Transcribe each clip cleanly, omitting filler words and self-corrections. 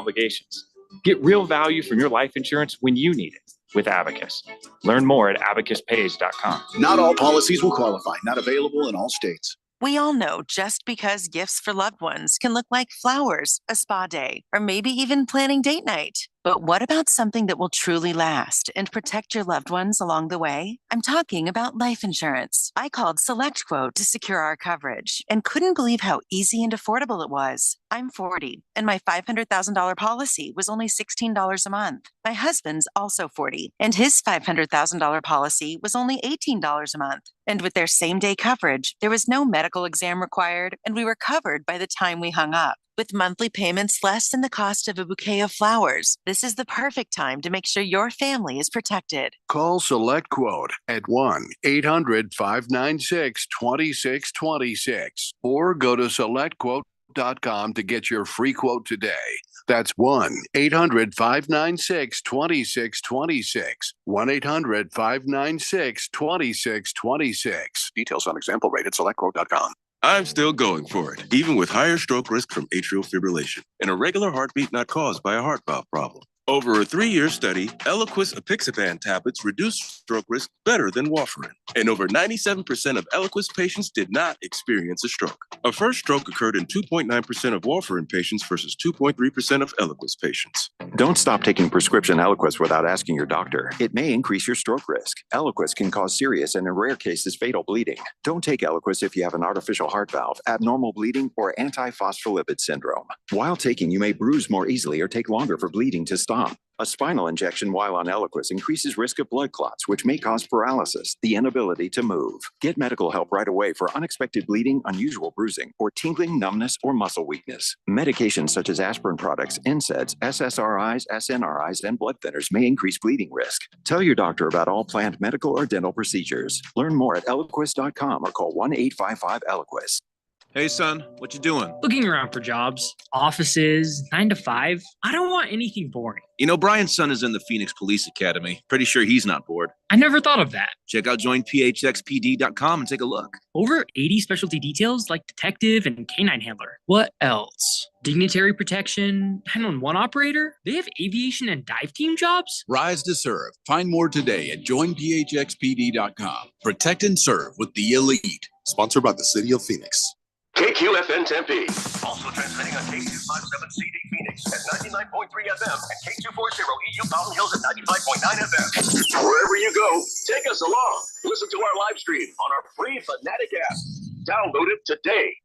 obligations. Get real value from your life insurance when you need it with Abacus. Learn more at abacuspays.com. Not all policies will qualify. Not available in all states. We all know just because gifts for loved ones can look like flowers, a spa day, or maybe even planning date night. But what about something that will truly last and protect your loved ones along the way? I'm talking about life insurance. I called SelectQuote to secure our coverage and couldn't believe how easy and affordable it was. I'm 40, and my $500,000 policy was only $16 a month. My husband's also 40, and his $500,000 policy was only $18 a month. And with their same-day coverage, there was no medical exam required, and we were covered by the time we hung up. With monthly payments less than the cost of a bouquet of flowers, this is the perfect time to make sure your family is protected. Call SelectQuote at 1-800-596-2626 or go to SelectQuote.com to get your free quote today. That's 1-800-596-2626. 1-800-596-2626. Details on example rate at SelectQuote.com. I'm still going for it, even with higher stroke risk from atrial fibrillation, an irregular heartbeat not caused by a heart valve problem. Over a 3-year study, Eliquis apixaban tablets reduced stroke risk better than warfarin. And over 97% of Eliquis patients did not experience a stroke. A first stroke occurred in 2.9% of warfarin patients versus 2.3% of Eliquis patients. Don't stop taking prescription Eliquis without asking your doctor. It may increase your stroke risk. Eliquis can cause serious and in rare cases fatal bleeding. Don't take Eliquis if you have an artificial heart valve, abnormal bleeding, or antiphospholipid syndrome. While taking, you may bruise more easily or take longer for bleeding to stop. A spinal injection while on Eliquis increases risk of blood clots, which may cause paralysis, the inability to move. Get medical help right away for unexpected bleeding, unusual bruising, or tingling, numbness, or muscle weakness. Medications such as aspirin products, NSAIDs, SSRIs, SNRIs, and blood thinners may increase bleeding risk. Tell your doctor about all planned medical or dental procedures. Learn more at Eliquis.com or call 1-855-ELIQUIS. Hey, son, what you doing? Looking around for jobs, offices, 9 to 5. I don't want anything boring. You know, Brian's son is in the Phoenix Police Academy. Pretty sure he's not bored. I never thought of that. Check out joinphxpd.com and take a look. Over 80 specialty details like detective and canine handler. What else? Dignitary protection, 911 operator? They have aviation and dive team jobs? Rise to serve. Find more today at joinphxpd.com. Protect and serve with the elite. Sponsored by the City of Phoenix. KQFN Tempe. Also transmitting on K257CD Phoenix at 99.3 FM and K240 EU Mountain Hills at 95.9 FM. Wherever you go, take us along. Listen to our live stream on our free Fanatic app. Download it today.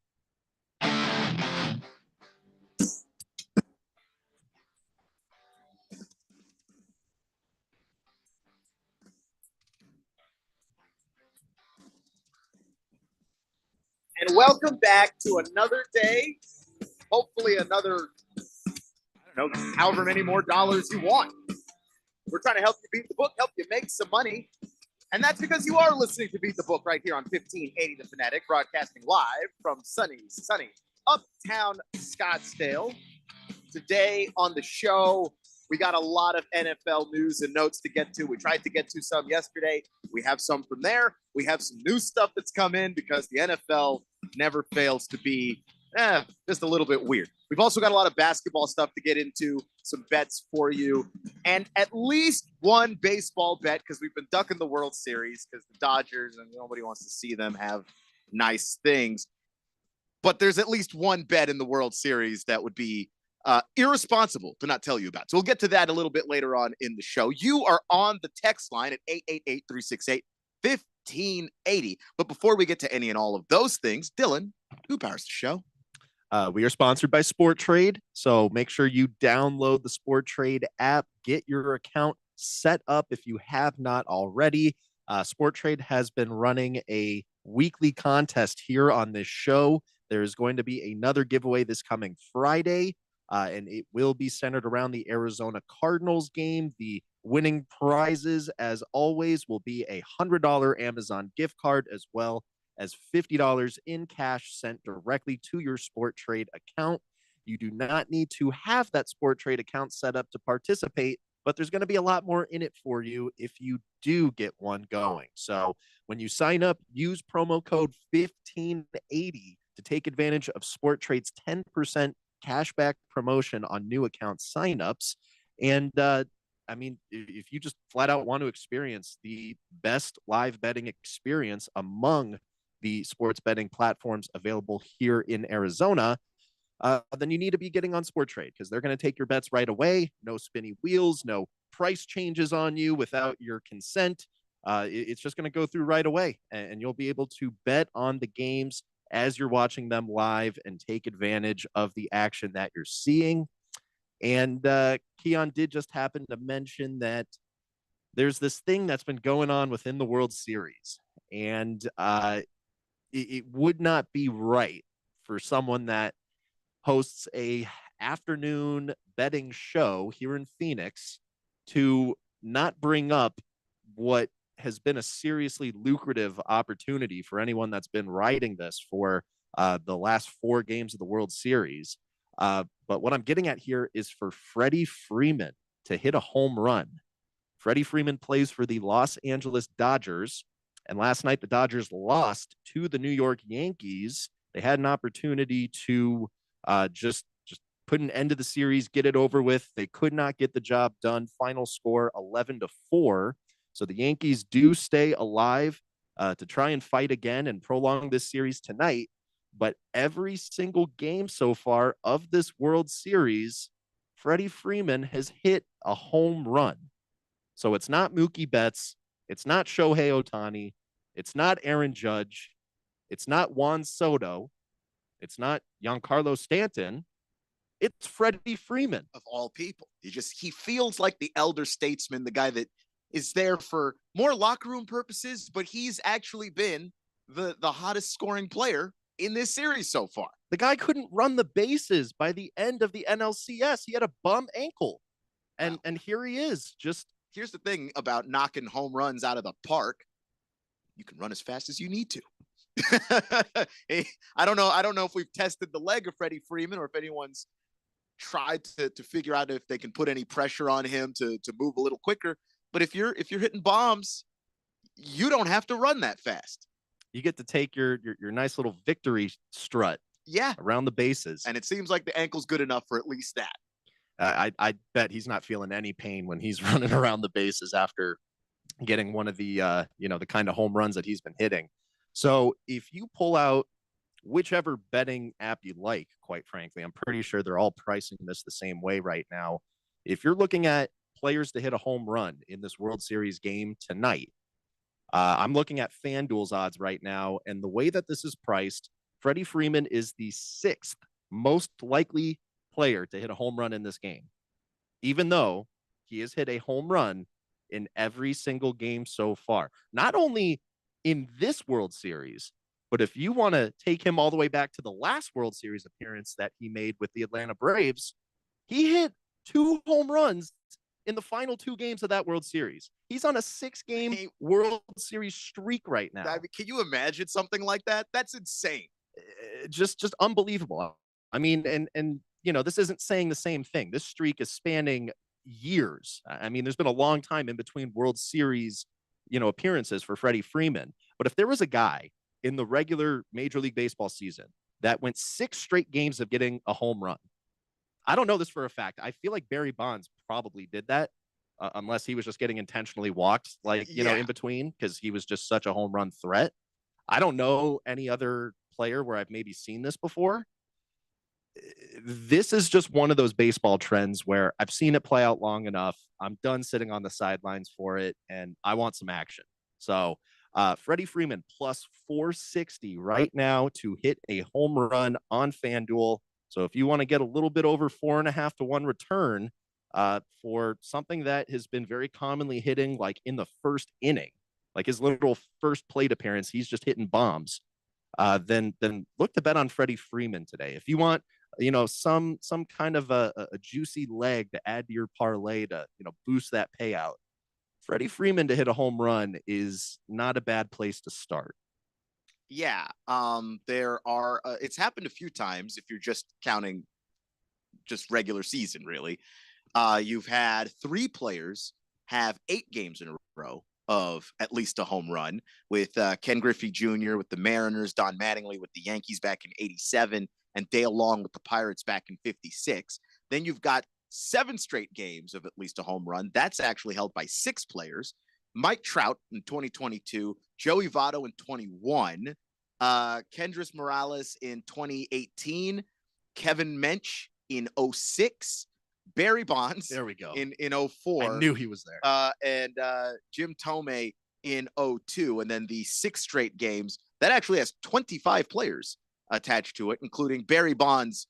And welcome back to another day, hopefully another, however many more dollars you want. We're trying to help you beat the book, help you make some money. And that's because you are listening to Beat the Book right here on 1580 The Fanatic, broadcasting live from sunny uptown Scottsdale. Today on the show, we got a lot of NFL news and notes to get to. We tried to get to some yesterday. We have some from there. We have some new stuff that's come in because the NFL never fails to be just a little bit weird. We've also got a lot of basketball stuff to get into, some bets for you, and at least one baseball bet because we've been ducking the World Series because the Dodgers and nobody wants to see them have nice things. But there's at least one bet in the World Series that would be irresponsible to not tell you about. So we'll get to that a little bit later on in the show. You are on the text line at 888-368-1580. But before we get to any and all of those things, Dylan, who powers the show? We are sponsored by Sport Trade, so make sure you download the Sport Trade app, get your account set up if you have not already. Sport Trade has been running a weekly contest here on this show. There's going to be another giveaway this coming Friday, and it will be centered around the Arizona Cardinals game. The winning prizes, as always, will be a $100 Amazon gift card as well as $50 in cash sent directly to your Sport Trade account. You do not need to have that Sport Trade account set up to participate, but there's going to be a lot more in it for you if you do get one going. So when you sign up, use promo code 1580 to take advantage of Sport Trade's 10% cashback promotion on new account signups. And I mean, if you just flat out want to experience the best live betting experience among the sports betting platforms available here in Arizona, then you need to be getting on Sport Trade because they're going to take your bets right away. No spinny wheels, no price changes on you without your consent. It's just going to go through right away, and you'll be able to bet on the games as you're watching them live and take advantage of the action that you're seeing. And Keon did just happen to mention that there's this thing that's been going on within the World Series, and it would not be right for someone that hosts a afternoon betting show here in Phoenix to not bring up what has been a seriously lucrative opportunity for anyone that's been riding this for the last 4 games of the World Series. But what I'm getting at here is for Freddie Freeman to hit a home run. Freddie Freeman plays for the Los Angeles Dodgers, and last night the Dodgers lost to the New York Yankees. They had an opportunity to just put an end to the series, get it over with. They could not get the job done. Final score 11-4. So the Yankees do stay alive to try and fight again and prolong this series tonight. But every single game so far of this World Series, Freddie Freeman has hit a home run. So it's not Mookie Betts. It's not Shohei Ohtani. It's not Aaron Judge. It's not Juan Soto. It's not Giancarlo Stanton. It's Freddie Freeman. Of all people. He feels like the elder statesman, the guy that is there for more locker room purposes, but he's actually been the hottest scoring player in this series so far. The guy couldn't run the bases by the end of the NLCS. He had a bum ankle. And here he is. Here's the thing about knocking home runs out of the park. You can run as fast as you need to. I don't know if we've tested the leg of Freddie Freeman or if anyone's tried to figure out if they can put any pressure on him to move a little quicker. But if you're hitting bombs, you don't have to run that fast. You get to take your nice little victory strut around the bases. And it seems like the ankle's good enough for at least that. I bet he's not feeling any pain when he's running around the bases after getting one of the the kind of home runs that he's been hitting. So if you pull out whichever betting app you like, quite frankly, I'm pretty sure they're all pricing this the same way right now. If you're looking at players to hit a home run in this World Series game tonight, I'm looking at FanDuel's odds right now, and the way that this is priced, Freddie Freeman is the 6th most likely player to hit a home run in this game, even though he has hit a home run in every single game so far. Not only in this World Series, but if you want to take him all the way back to the last World Series appearance that he made with the Atlanta Braves, he hit 2 home runs in the final 2 games of that World Series. He's on a 6-game World Series streak right now. I mean, can you imagine something like that? That's insane. Just unbelievable. I mean, and this isn't saying the same thing. This streak is spanning years. I mean, there's been a long time in between World Series, appearances for Freddie Freeman. But if there was a guy in the regular Major League Baseball season that went 6 straight games of getting a home run, I don't know this for a fact. I feel like Barry Bonds probably did that, unless he was just getting intentionally walked, in between, because he was just such a home run threat. I don't know any other player where I've maybe seen this before. This is just one of those baseball trends where I've seen it play out long enough. I'm done sitting on the sidelines for it, and I want some action. So Freddie Freeman plus 460 right now to hit a home run on FanDuel. So if you want to get a little bit over 4.5 to 1 return for something that has been very commonly hitting like in the first inning, like his literal first plate appearance, he's just hitting bombs. Then look to bet on Freddie Freeman today. If you want, some kind of a juicy leg to add to your parlay to, boost that payout, Freddie Freeman to hit a home run is not a bad place to start. Yeah. There are, it's happened a few times if you're just counting just regular season, really. You've had 3 players have 8 games in a row of at least a home run, with Ken Griffey Jr. with the Mariners, Don Mattingly with the Yankees back in '87, and Dale Long with the Pirates back in 56. Then you've got 7 straight games of at least a home run. That's actually held by 6 players. Mike Trout in 2022, Joey Votto in 21, Kendrys Morales in 2018, Kevin Mench in 06, Barry Bonds There we go. in 04. I knew he was there. And Jim Tomei in 02. And then the 6 straight games, that actually has 25 players attached to it, including Barry Bonds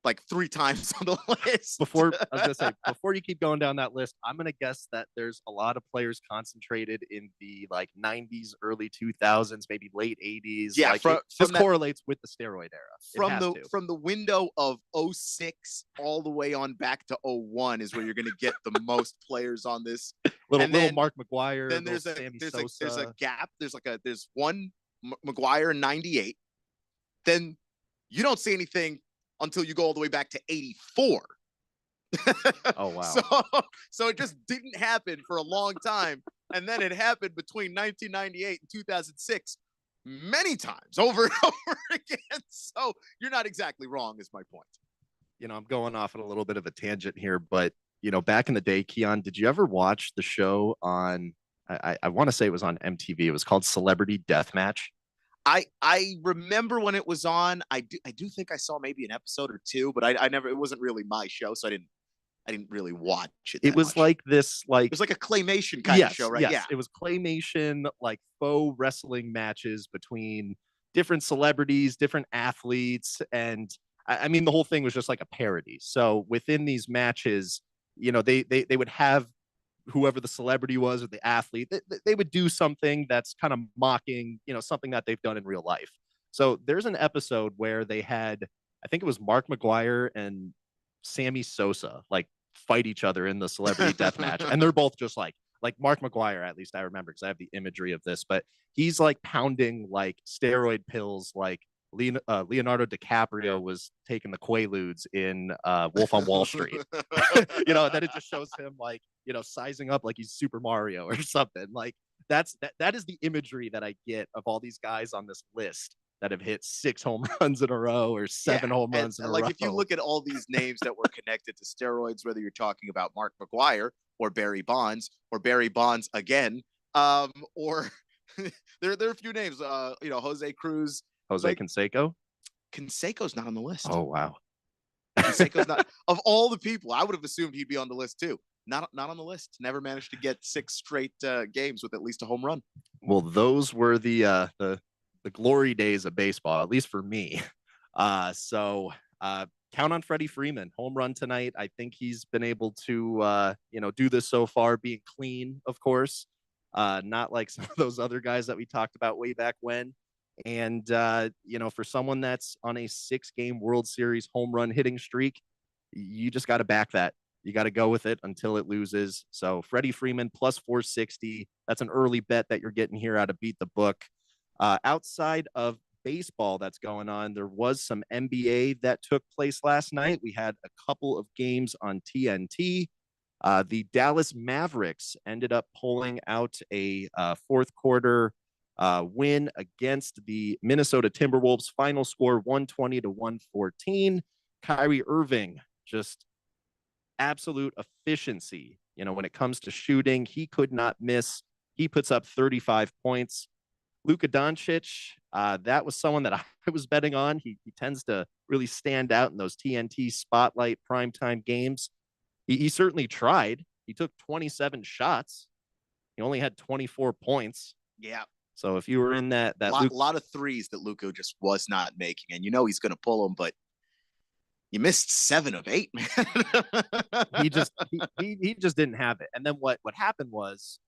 like 3 times on the list. Before I was gonna say, before you keep going down that list, I'm gonna guess that there's a lot of players concentrated in the like 90s, early 2000s, maybe late 80s. Yeah, like this correlates with the steroid era. From the window of 06 all the way on back to 01 is where you're going to get the most players on this. little Mark McGuire. Then there's a gap. There's one McGuire in 98. Then you don't see anything until you go all the way back to 84. Oh wow. So it just didn't happen for a long time, and then it happened between 1998 and 2006 many times over and over again. So you're not exactly wrong, is my point. I'm going off on a little bit of a tangent here, but back in the day, Keon, did you ever watch the show on I want to say it was on MTV. It was called Celebrity Deathmatch. I remember when it was on. I do think I saw maybe an episode or 2, but I never. It wasn't really my show, so I didn't really watch it. It was much. It was like a claymation kind of show, right? Yes, yeah, it was claymation, like faux wrestling matches between different celebrities, different athletes, and I mean the whole thing was just like a parody. So within these matches, they would have whoever the celebrity was or the athlete, they would do something that's kind of mocking, something that they've done in real life. So there's an episode where they had, I think it was Mark McGuire and Sammy Sosa, like fight each other in the celebrity death match. And they're both just like Mark McGuire, at least I remember, because I have the imagery of this, but he's like pounding like steroid pills, like Leonardo DiCaprio was taking the Quaaludes in Wolf on Wall Street. Then it just shows him like, sizing up like he's Super Mario or something. Like that is the imagery that I get of all these guys on this list that have hit 6 home runs in a row or 7 home runs in a row. Like if you look at all these names that were connected to steroids, whether you're talking about Mark McGuire or Barry Bonds again, or there are a few names, Jose Cruz, Canseco. Canseco's not on the list. Oh wow. Canseco's not. Of all the people, I would have assumed he'd be on the list too. Not on the list. Never managed to get 6 straight games with at least a home run. Well, those were the glory days of baseball, at least for me. So count on Freddie Freeman, home run tonight. I think he's been able to do this so far, being clean, of course, not like some of those other guys that we talked about way back when. And for someone that's on a 6-game World Series home run hitting streak, you just got to back that. You got to go with it until it loses. So Freddie Freeman plus 460. That's an early bet that you're getting here out of Beat the Book. Outside of baseball that's going on, there was some NBA that took place last night. We had a couple of games on TNT. The Dallas Mavericks ended up pulling out a fourth quarter win against the Minnesota Timberwolves. Final score 120-114. Kyrie Irving, just absolute efficiency. When it comes to shooting, he could not miss. He puts up 35 points. Luka Doncic, that was someone that I was betting on. He tends to really stand out in those TNT spotlight primetime games. He certainly tried. He took 27 shots. He only had 24 points. Yeah. So if you were in that lot of threes that Luka just was not making, and he's going to pull them, but you missed 7 of 8, man. he just didn't have it. And then what happened was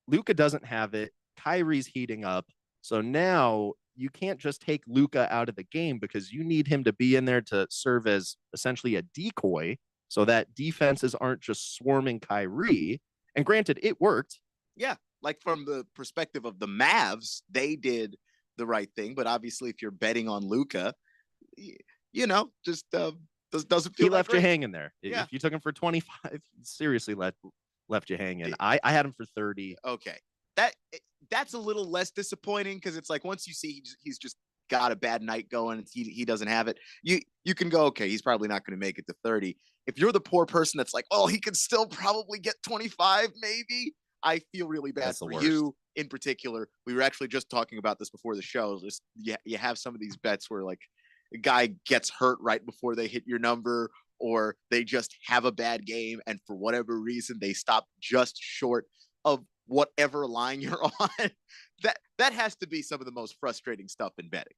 Luka doesn't have it. Kyrie's heating up. So now you can't just take Luka out of the game because you need him to be in there to serve as essentially a decoy so that defenses aren't just swarming Kyrie. And granted, it worked. Yeah. Like from the perspective of the Mavs, they did the right thing. But obviously, if you're betting on Luka, just doesn't feel. He left great. You hanging there. Yeah. If you took him for 25, seriously left you hanging. I had him for 30. Okay, that's a little less disappointing because it's like once you see he's just got a bad night going, he doesn't have it. You can go, okay, he's probably not going to make it to 30. If you're the poor person that's like, oh, he could still probably get 25, maybe. I feel really bad for you in particular. We were actually just talking about this before the show. Just you have some of these bets where like a guy gets hurt right before they hit your number, or they just have a bad game, and for whatever reason they stop just short of whatever line you're on. That has to be some of the most frustrating stuff in betting.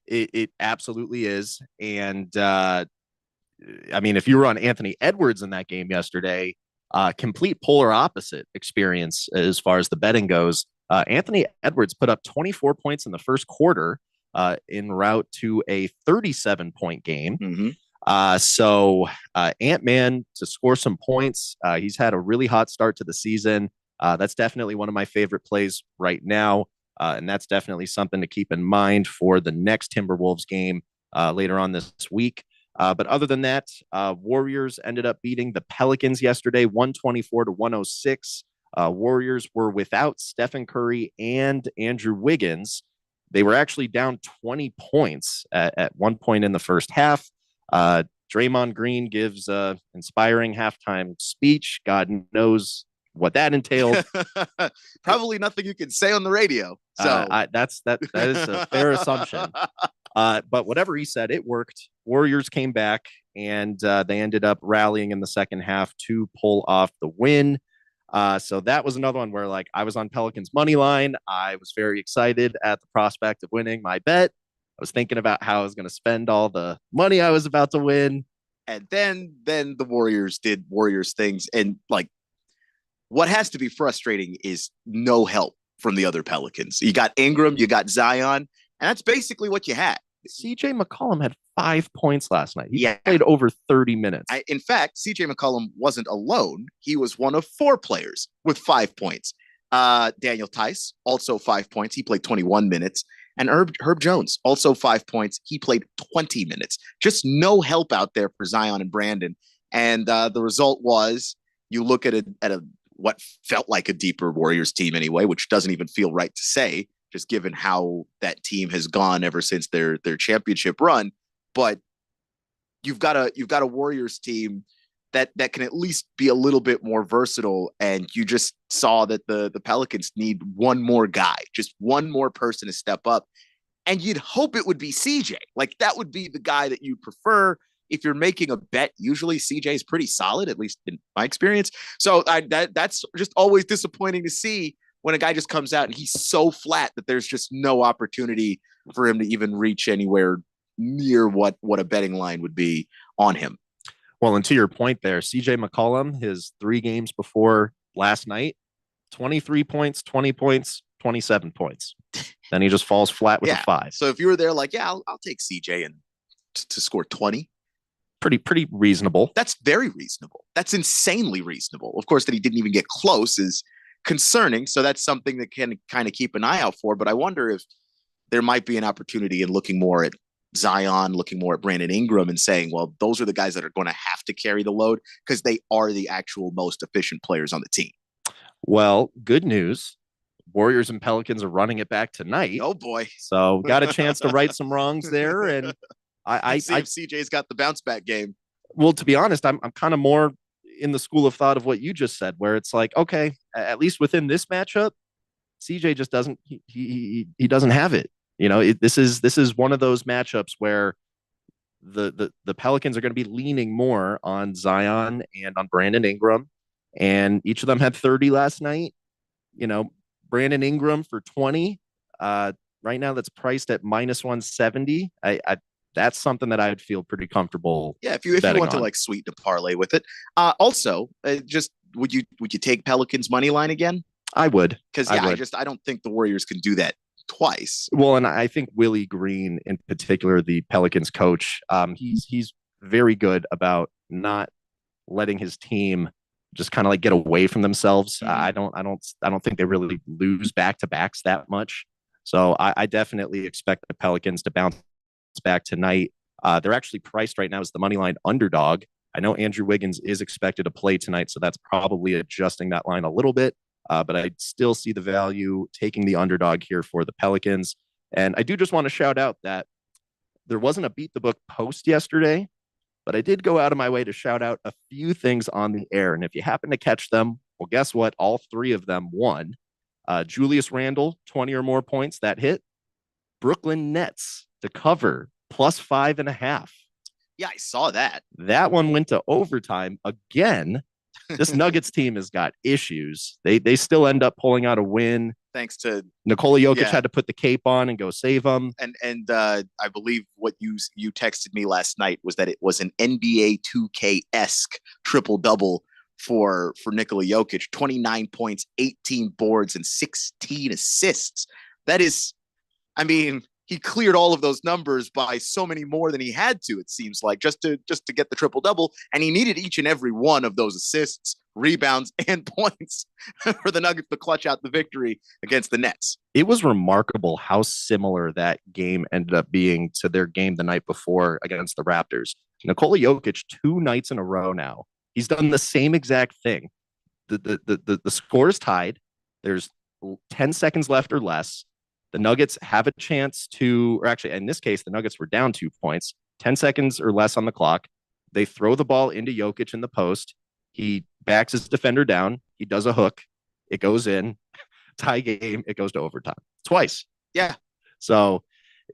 It absolutely is. And I mean, if you were on Anthony Edwards in that game yesterday, complete polar opposite experience as far as the betting goes. Anthony Edwards put up 24 points in the first quarter en route to a 37-point game. So Ant-Man to score some points. He's had a really hot start to the season. That's definitely one of my favorite plays right now. And that's definitely something to keep in mind for the next Timberwolves game later on this week. But other than that, Warriors ended up beating the Pelicans yesterday, 124-106. Warriors were without Stephen Curry and Andrew Wiggins. They were actually down 20 points at one point in the first half. Draymond Green gives an inspiring halftime speech. God knows what that entailed. Probably nothing you can say on the radio. So that is a fair assumption. But whatever he said, it worked. Warriors came back, and they ended up rallying in the second half to pull off the win. So that was another one where, like, I was on Pelicans money line. I was very excited at the prospect of winning my bet. I was thinking about how I was going to spend all the money I was about to win. And then the Warriors did Warriors things. And, like, what has to be frustrating is no help from the other Pelicans. You got Ingram, you got Zion, and that's basically what you had. CJ McCollum had 5 points last night. He played over 30 minutes. In fact, CJ McCollum wasn't alone. He was one of 4 players with 5 points. Daniel Tice, also 5 points. He played 21 minutes. And Herb Jones, also 5 points. He played 20 minutes. Just no help out there for Zion and Brandon. And the result was, you look at what felt like a deeper Warriors team anyway, which doesn't even feel right to say, just given how that team has gone ever since their championship run. But you've got a Warriors team that can at least be a little bit more versatile. And you just saw that the Pelicans need one more guy, just one more person to step up. And you'd hope it would be CJ. Like, that would be the guy that you prefer. If you're making a bet, usually CJ is pretty solid, at least in my experience. So that's just always disappointing to see when a guy just comes out and he's so flat that there's just no opportunity for him to even reach anywhere near what a betting line would be on him. Well, and to your point there, CJ McCollum, his 3 games before last night, 23 points, 20 points, 27 points. Then he just falls flat with a 5. So if you were there, like, yeah, I'll take CJ and to score 20. Pretty reasonable. That's very reasonable. That's insanely reasonable. Of course, that he didn't even get close is concerning. So that's something that can kind of keep an eye out for. But I wonder if there might be an opportunity in looking more at Zion, looking more at Brandon Ingram and saying, well, those are the guys that are going to have to carry the load because they are the actual most efficient players on the team. Well, good news. Warriors and Pelicans are running it back tonight. Oh, boy. So got a chance to right some wrongs there. And I see if CJ's got the bounce back game. Well, to be honest, I'm kind of more in the school of thought of what you just said, where it's like, okay, at least within this matchup, CJ just doesn't he doesn't have it. You know, this is one of those matchups where the Pelicans are going to be leaning more on Zion and on Brandon Ingram, and each of them had 30 last night. You know, Brandon Ingram for 20. Right now, that's priced at -170. That's something that I'd feel pretty comfortable. Yeah, if you want to like sweeten a parlay with it. Also, just would you take Pelicans money line again? I would, because I don't think the Warriors can do that twice. Well, and I think Willie Green in particular, the Pelicans coach, he's very good about not letting his team just kind of like get away from themselves. I don't think they really lose back-to-backs that much. So I definitely expect the Pelicans to bounce back tonight. They're actually priced right now as the money line underdog. I know Andrew Wiggins is expected to play tonight, so that's probably adjusting that line a little bit. But I still see the value taking the underdog here for the Pelicans. And I do just want to shout out that there wasn't a Beat the Book post yesterday, but I did go out of my way to shout out a few things on the air. And if you happen to catch them, well, guess what? All three of them won. Julius Randle, 20 or more points, that hit. Brooklyn Nets to cover +5.5. Yeah, I saw that. That one went to overtime again. This Nuggets team has got issues. They still end up pulling out a win. Thanks to Nikola Jokic Yeah. had to put the cape on and go save them. and I believe what you texted me last night was that it was an NBA 2K-esque triple-double for Nikola Jokic, 29 points, 18 boards, and 16 assists. That is, I mean, he cleared all of those numbers by so many more than he had to, it seems like, just to get the triple-double, and he needed each and every one of those assists, rebounds, and points for the Nuggets to clutch out the victory against the Nets. It was remarkable how similar that game ended up being to their game the night before against the Raptors. Nikola Jokic, 2 nights in a row now, he's done the same exact thing. The score is tied. There's 10 seconds left or less. The Nuggets have a chance to, or actually, in this case, the Nuggets were down 2 points, 10 seconds or less on the clock. They throw the ball into Jokic in the post. He backs his defender down. He does a hook. It goes in. Tie game. It goes to overtime twice. Yeah. So,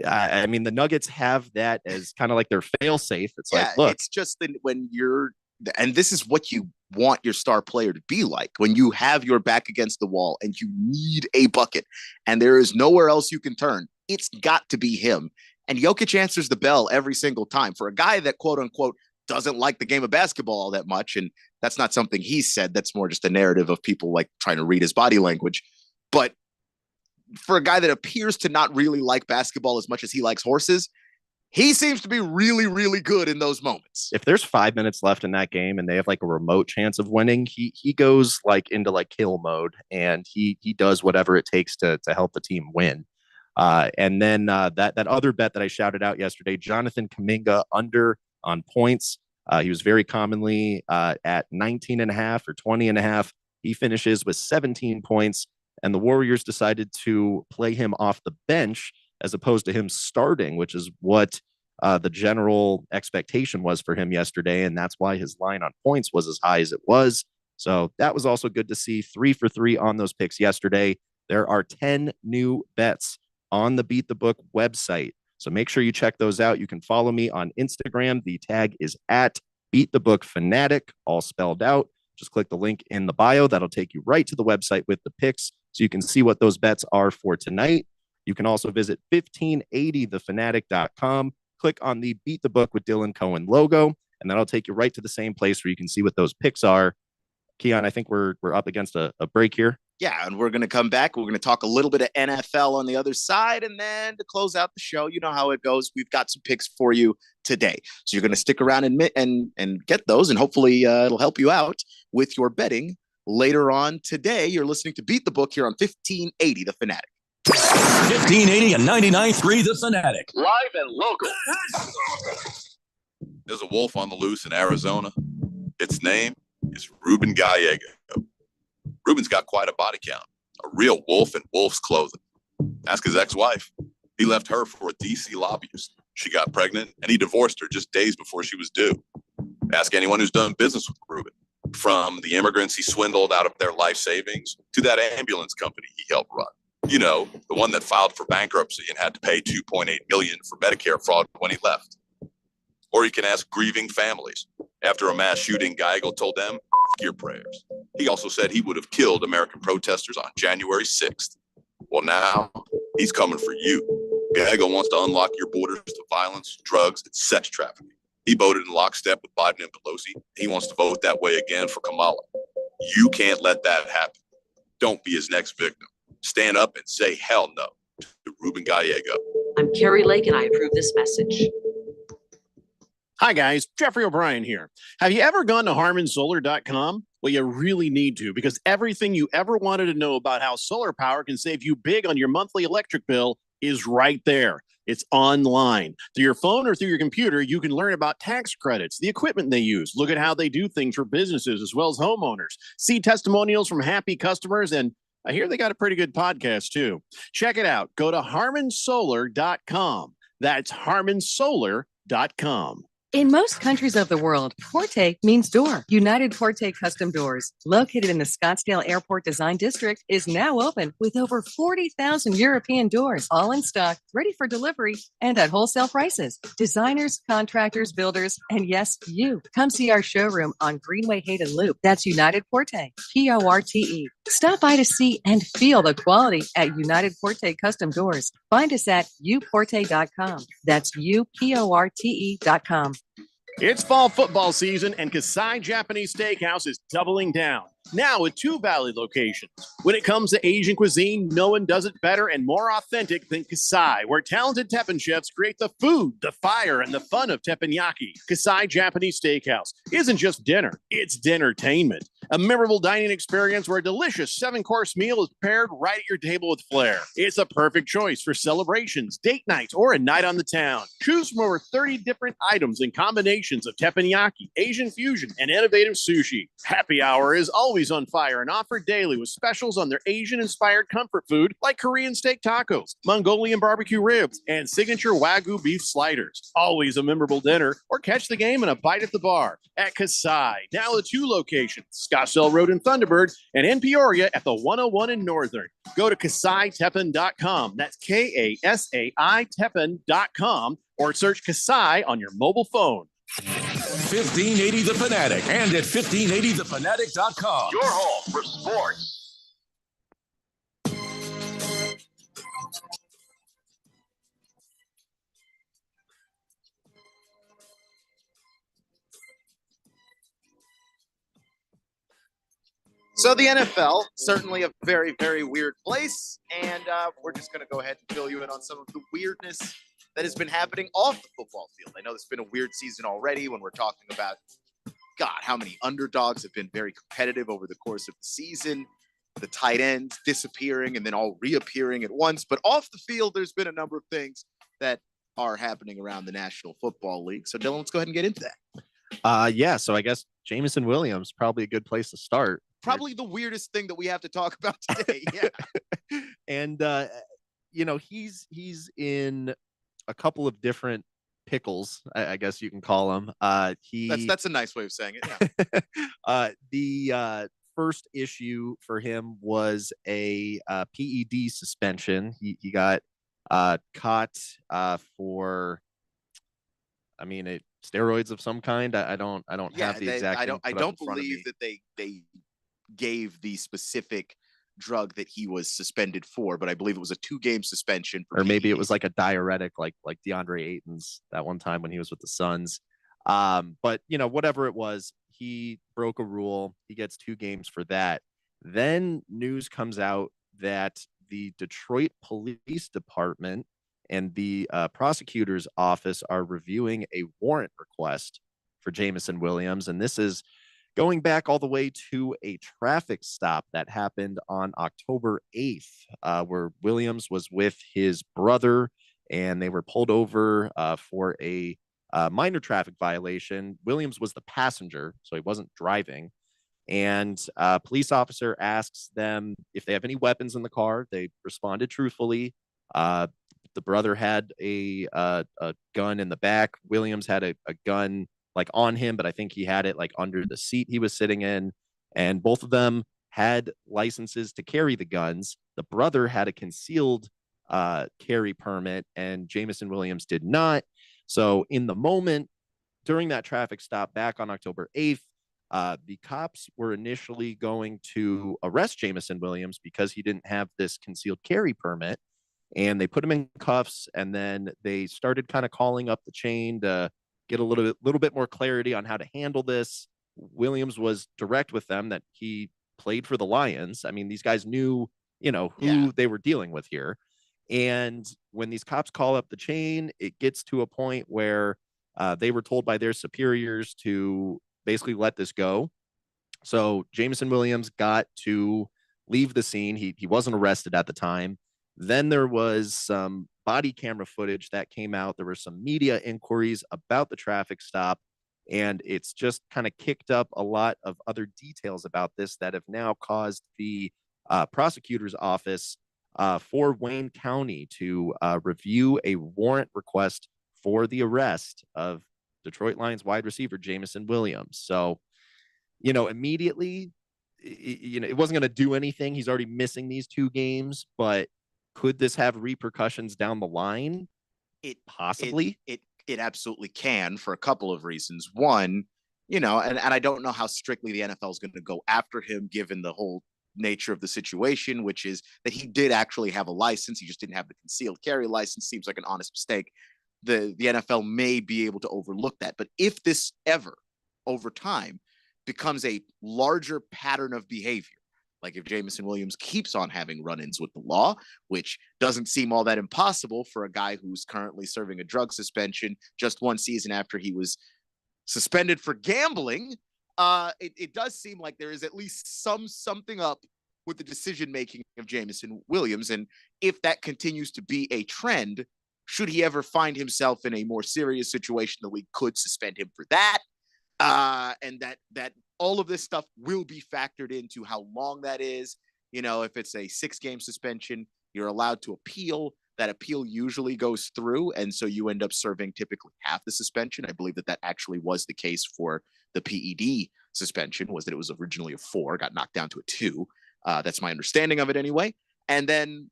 I mean, the Nuggets have that as kind of like their fail safe. It's Yeah, like, look, it's just that when you're, and this is what you want your star player to be like, when you have your back against the wall and you need a bucket and there is nowhere else you can turn, it's got to be him. And Jokic answers the bell every single time for a guy that, quote unquote, doesn't like the game of basketball all that much. And that's not something he said. That's more just a narrative of people like trying to read his body language. But for a guy that appears to not really like basketball as much as he likes horses, he seems to be really, really good in those moments. if there's 5 minutes left in that game and they have like a remote chance of winning, he goes like into like kill mode and he does whatever it takes to help the team win. And then that other bet that I shouted out yesterday, Jonathan Kuminga under on points. He was very commonly at 19.5 or 20.5. He finishes with 17 points, and the Warriors decided to play him off the bench as opposed to him starting, which is what the general expectation was for him yesterday. And that's why his line on points was as high as it was. So that was also good to see. 3 for 3 on those picks yesterday. There are 10 new bets on the Beat the Book website. So make sure you check those out. You can follow me on Instagram. The tag is at Beat the Book Fanatic, all spelled out. Just click the link in the bio. That'll take you right to the website with the picks so you can see what those bets are for tonight. You can also visit 1580thefanatic.com. Click on the Beat the Book with Dylan Cohen logo, and that'll take you right to the same place where you can see what those picks are. Keon, I think we're up against a break here. Yeah, and we're going to come back. We're going to talk a little bit of NFL on the other side. And then to close out the show, you know how it goes. We've got some picks for you today. So you're going to stick around and get those, and hopefully it'll help you out with your betting later on today. You're listening to Beat the Book here on 1580 The Fanatic. 1580 and 99.3 The Fanatic. Live and local. There's a wolf on the loose in Arizona. Its name is Ruben Gallego. Ruben's got quite a body count, a real wolf in wolf's clothing. Ask his ex-wife. He left her for a DC lobbyist. She got pregnant, and he divorced her just days before she was due. Ask anyone who's done business with Ruben, from the immigrants he swindled out of their life savings to that ambulance company he helped run. You know, the one that filed for bankruptcy and had to pay $2.8 million for Medicare fraud when he left. Or you can ask grieving families. After a mass shooting, Gallego told them, your prayers. He also said he would have killed American protesters on January 6th. Well, now he's coming for you. Gallego wants to unlock your borders to violence, drugs, and sex trafficking. He voted in lockstep with Biden and Pelosi. He wants to vote that way again for Kamala. You can't let that happen. Don't be his next victim. Stand up and say hell no to Ruben Gallego. I'm Carrie Lake, and I approve this message. Hi, guys. Jeffrey O'Brien here. Have you ever gone to HarmonSolar.com? Well, you really need to, because everything you ever wanted to know about how solar power can save you big on your monthly electric bill is right there. It's online. Through your phone or through your computer, you can learn about tax credits, the equipment they use, look at how they do things for businesses as well as homeowners, see testimonials from happy customers, and I hear they got a pretty good podcast too. Check it out. Go to harmonsolar.com. That's harmonsolar.com. In most countries of the world, Porte means door. United Porte Custom Doors, located in the Scottsdale Airport Design District, is now open with over 40,000 European doors, all in stock, ready for delivery, and at wholesale prices. Designers, contractors, builders, and yes, you. Come see our showroom on Greenway Hayden Loop. That's United Porte, Porte. Stop by to see and feel the quality at United Porte Custom Doors. Find us at uporte.com. That's uporte.com. It's fall football season, and Kasai Japanese Steakhouse is doubling down. Now at 2 Valley locations. When it comes to Asian cuisine, no one does it better and more authentic than Kasai, where talented Teppanyaki chefs create the food, the fire, and the fun of teppanyaki. Kasai Japanese Steakhouse isn't just dinner, it's dinnertainment. A memorable dining experience where a delicious 7-course meal is prepared right at your table with flair. It's a perfect choice for celebrations, date nights, or a night on the town. Choose from over 30 different items and combinations of teppanyaki, Asian fusion, and innovative sushi. Happy hour is always on fire and offered daily with specials on their Asian-inspired comfort food like Korean steak tacos, Mongolian barbecue ribs, and signature Wagyu beef sliders. Always a memorable dinner, or catch the game and a bite at the bar at Kasai. Now the 2 locations, Scottsdale Road in Thunderbird and in Peoria at the 101 in Northern. Go to KasaiTeppen.com. That's Kasai Teppen.com, or search Kasai on your mobile phone. 1580 The Fanatic and at 1580thefanatic.com. Your home for sports. So the NFL, certainly a very, very weird place. And we're just going to go ahead and fill you in on some of the weirdness that has been happening off the football field. I know it's been a weird season already when we're talking about, God, how many underdogs have been very competitive over the course of the season, the tight ends disappearing and then all reappearing at once. But off the field, there's been a number of things that are happening around the National Football League. So Dylan, let's go ahead and get into that. Yeah, so I guess Jameson Williams, probably a good place to start. Probably the weirdest thing that we have to talk about today. Yeah. And, he's in a couple of different pickles, I guess you can call them. That's a nice way of saying it. Yeah. The first issue for him was a PED suspension. He got caught for, steroids of some kind. I don't have the exact. I don't believe that they gave the specific drug that he was suspended for, but I believe it was a 2-game suspension. Or maybe it was like a diuretic, like DeAndre Ayton's that one time when he was with the Suns. But whatever it was, he broke a rule. He gets 2 games for that. Then news comes out that the Detroit Police Department and the prosecutor's office are reviewing a warrant request for Jameson Williams. And this is going back all the way to a traffic stop that happened on October 8th, where Williams was with his brother and they were pulled over for a minor traffic violation. Williams was the passenger, so he wasn't driving. And a police officer asks them if they have any weapons in the car. They responded truthfully. The brother had a gun in the back. Williams had a gun like on him, but I think he had it like under the seat he was sitting in. And both of them had licenses to carry the guns. The brother had a concealed carry permit and Jameson Williams did not. So in the moment during that traffic stop back on October 8th, the cops were initially going to arrest Jameson Williams because he didn't have this concealed carry permit. And they put him in cuffs, and then they started kind of calling up the chain to get a little bit more clarity on how to handle this. Williams was direct with them that he played for the Lions. I mean, these guys knew, who they were dealing with here. And when these cops call up the chain, it gets to a point where they were told by their superiors to basically let this go. So Jameson Williams got to leave the scene. He wasn't arrested at the time. Then there was some body camera footage that came out. There were some media inquiries about the traffic stop, and it's just kind of kicked up a lot of other details about this that have now caused the prosecutor's office for Wayne County to review a warrant request for the arrest of Detroit Lions wide receiver Jameson Williams. So, immediately, it wasn't going to do anything. He's already missing these 2 games, but could this have repercussions down the line? Possibly. It absolutely can, for a couple of reasons. One, and I don't know how strictly the NFL is going to go after him, given the whole nature of the situation, which is that he did actually have a license. He just didn't have the concealed carry license. Seems like an honest mistake. The NFL may be able to overlook that. But if this ever, over time, becomes a larger pattern of behavior, like if Jameson Williams keeps on having run-ins with the law, which doesn't seem all that impossible for a guy who's currently serving a drug suspension just 1 season after he was suspended for gambling, it does seem like there is at least something up with the decision-making of Jameson Williams. And if that continues to be a trend, should he ever find himself in a more serious situation, the league could suspend him for that. And that all of this stuff will be factored into how long that is. If it's a 6-game suspension, you're allowed to appeal. That appeal usually goes through, and so you end up serving typically half the suspension. I believe that actually was the case for the PED suspension, was that it was originally a 4, got knocked down to a 2. That's my understanding of it anyway. And then,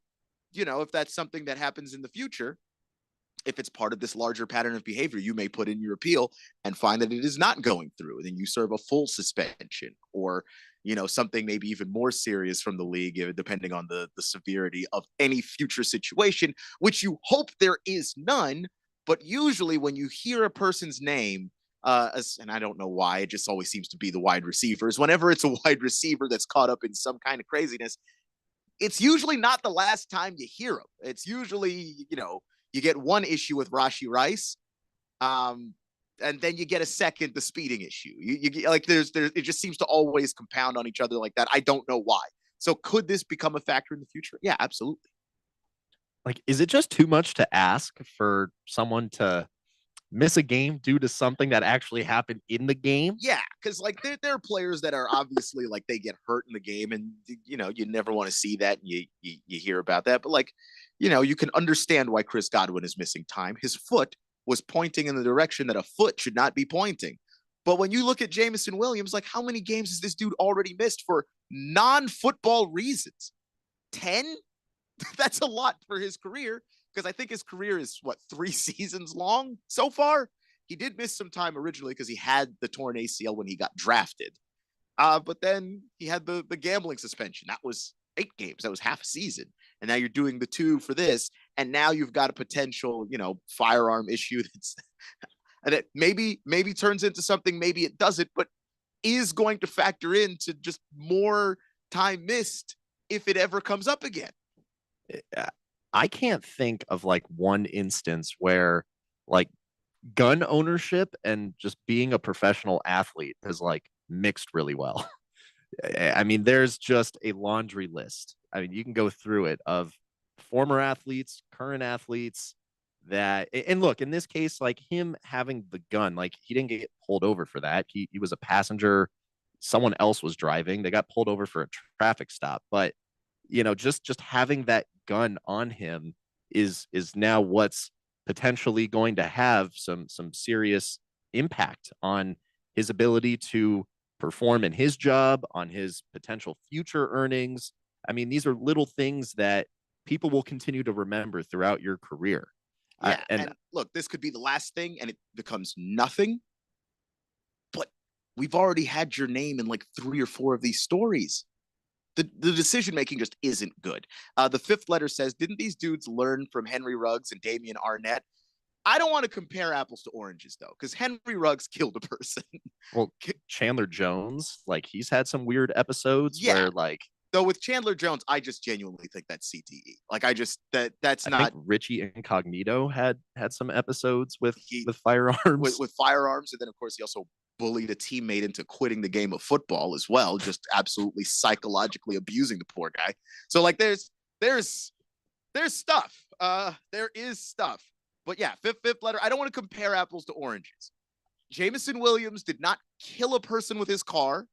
if that's something that happens in the future, if it's part of this larger pattern of behavior, you may put in your appeal and find that it is not going through. And then you serve a full suspension, or, something maybe even more serious from the league, depending on the severity of any future situation, which you hope there is none. But usually when you hear a person's name, and I don't know why, it just always seems to be the wide receivers. Whenever it's a wide receiver that's caught up in some kind of craziness, it's usually not the last time you hear them. It's usually, you get one issue with Rashee Rice, and then you get a second, the speeding issue. You like it just seems to always compound on each other like that. I don't know why. So could this become a factor in the future? Yeah, absolutely. Like, is it just too much to ask for someone to miss a game due to something that actually happened in the game? Yeah, because like there are players that are obviously like they get hurt in the game, and you never want to see that. And you hear about that, but like you can understand why Chris Godwin is missing time. His foot was pointing in the direction that a foot should not be pointing. But when you look at Jameson Williams, like how many games has this dude already missed for non-football reasons? 10? That's a lot for his career, because I think his career is 3 seasons long so far. He did miss some time originally because he had the torn ACL when he got drafted. But then he had the gambling suspension. That was 8 games. That was half a season. And now you're doing the 2 for this. And now you've got a potential, firearm issue that maybe turns into something, maybe it doesn't, but is going to factor into just more time missed if it ever comes up again. I can't think of like one instance where like gun ownership and just being a professional athlete has like mixed really well. I mean, there's just a laundry list. I mean, you can go through it of former athletes, current athletes that, and look, in this case, like him having the gun, like he didn't get pulled over for that. He was a passenger. Someone else was driving. They got pulled over for a traffic stop. But, just having that gun on him is now what's potentially going to have some serious impact on his ability to perform in his job, on his potential future earnings. I mean, these are little things that people will continue to remember throughout your career. Yeah, and look, this could be the last thing and it becomes nothing. But we've already had your name in like 3 or 4 of these stories. The decision making just isn't good. The 5th letter says, didn't these dudes learn from Henry Ruggs and Damian Arnett? I don't want to compare apples to oranges, though, because Henry Ruggs killed a person. Well, Chandler Jones, like he's had some weird episodes where like. Though with Chandler Jones, I just genuinely think that's CTE. Like I think Richie Incognito had some episodes with firearms. With firearms, and then of course he also bullied a teammate into quitting the game of football as well, just absolutely psychologically abusing the poor guy. So like there's stuff. There is stuff. But yeah, fifth letter. I don't want to compare apples to oranges. Jameson Williams did not kill a person with his car.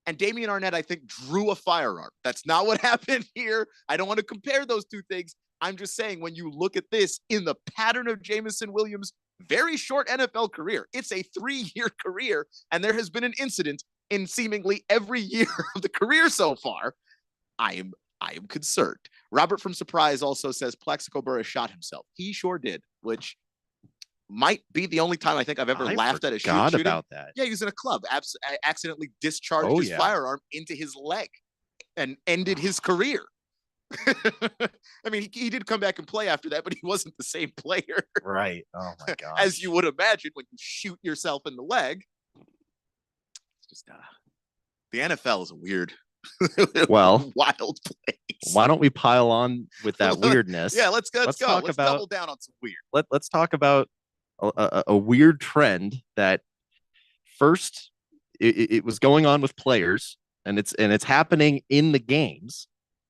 And Damian Arnett, I think, drew a firearm. That's not what happened here. I don't want to compare those two things. I'm just saying, when you look at this in the pattern of Jameson Williams' very short NFL career, it's a 3-year career, and there has been an incident in seemingly every year of the career so far. I am concerned. Robert from Surprise also says Plaxico Burress shot himself. He sure did, which might be the only time I think I've ever laughed at a shooting. About that. Yeah, he was in a club, accidentally discharged his firearm into his leg and ended his career. I mean, he did come back and play after that, but he wasn't the same player. Right. Oh my god. As you would imagine when you shoot yourself in the leg. It's just the NFL is a weird, well, wild place. Why don't we pile on with that weirdness? Yeah, let's go. Let's about, double down on some weird. Let's talk about a weird trend that first it was going on with players, and it's happening in the games.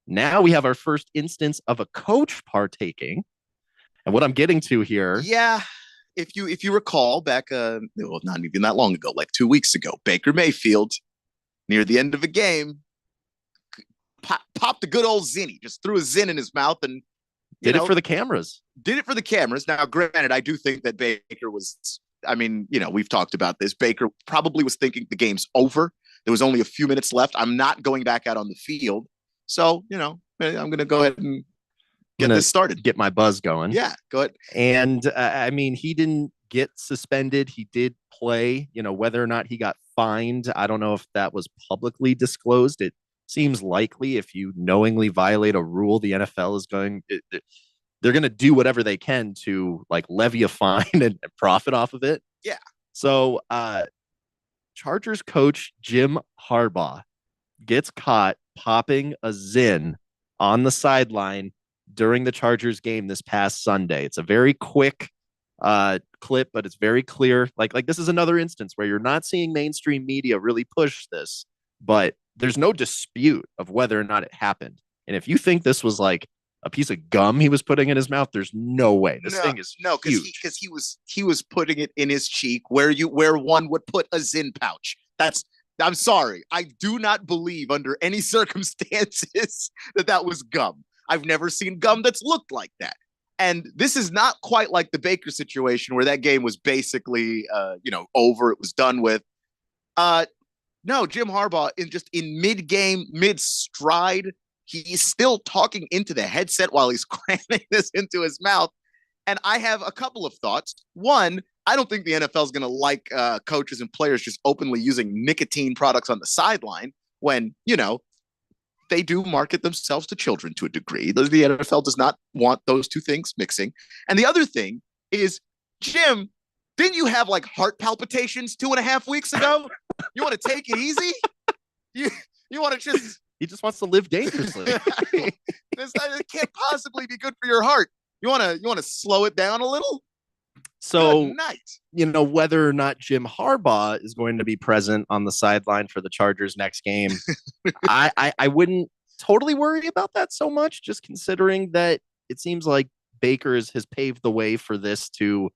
Now we have our first instance of a coach partaking. And what I'm getting to here. Yeah. If you recall back, well, not even that long ago, like 2 weeks ago, Baker Mayfield, near the end of a game, popped a good old zinny, just threw a zin in his mouth and did it for the cameras. Did it for the cameras. Now, granted, I do think that Baker was, I mean, we've talked about this. Baker probably was thinking the game's over. There was only a few minutes left. I'm not going back out on the field. So, I'm going to go ahead and get this started. Get my buzz going. Yeah, go ahead. And I mean, he didn't get suspended. He did play, whether or not he got fined. I don't know if that was publicly disclosed. It seems likely if you knowingly violate a rule, the NFL is they're going to do whatever they can to like levy a fine and profit off of it. Yeah. So Chargers coach Jim Harbaugh gets caught popping a zin on the sideline during the Chargers game this past Sunday. It's a very quick clip, but it's very clear. Like this is another instance where you're not seeing mainstream media really push this, but there's no dispute of whether or not it happened. And if you think this was like a piece of gum he was putting in his mouth, there's no way. This thing is because he was putting it in his cheek where one would put a Zyn pouch. I'm sorry. I do not believe under any circumstances that was gum. I've never seen gum that's looked like that. And this is not quite like the Baker situation where that game was basically, over. It was done with. No, Jim Harbaugh in mid-game, mid-stride, he's still talking into the headset while he's cramming this into his mouth. And I have a couple of thoughts. One, I don't think the NFL is going to like coaches and players just openly using nicotine products on the sideline when, they do market themselves to children to a degree. The NFL does not want those two things mixing. And the other thing is, Jim, didn't you have like heart palpitations 2.5 weeks ago? You want to take it easy? You want to just... He just wants to live dangerously. It can't possibly be good for your heart. You want to slow it down a little? So, whether or not Jim Harbaugh is going to be present on the sideline for the Chargers next game, I wouldn't totally worry about that so much, just considering that it seems like Baker has paved the way for this to,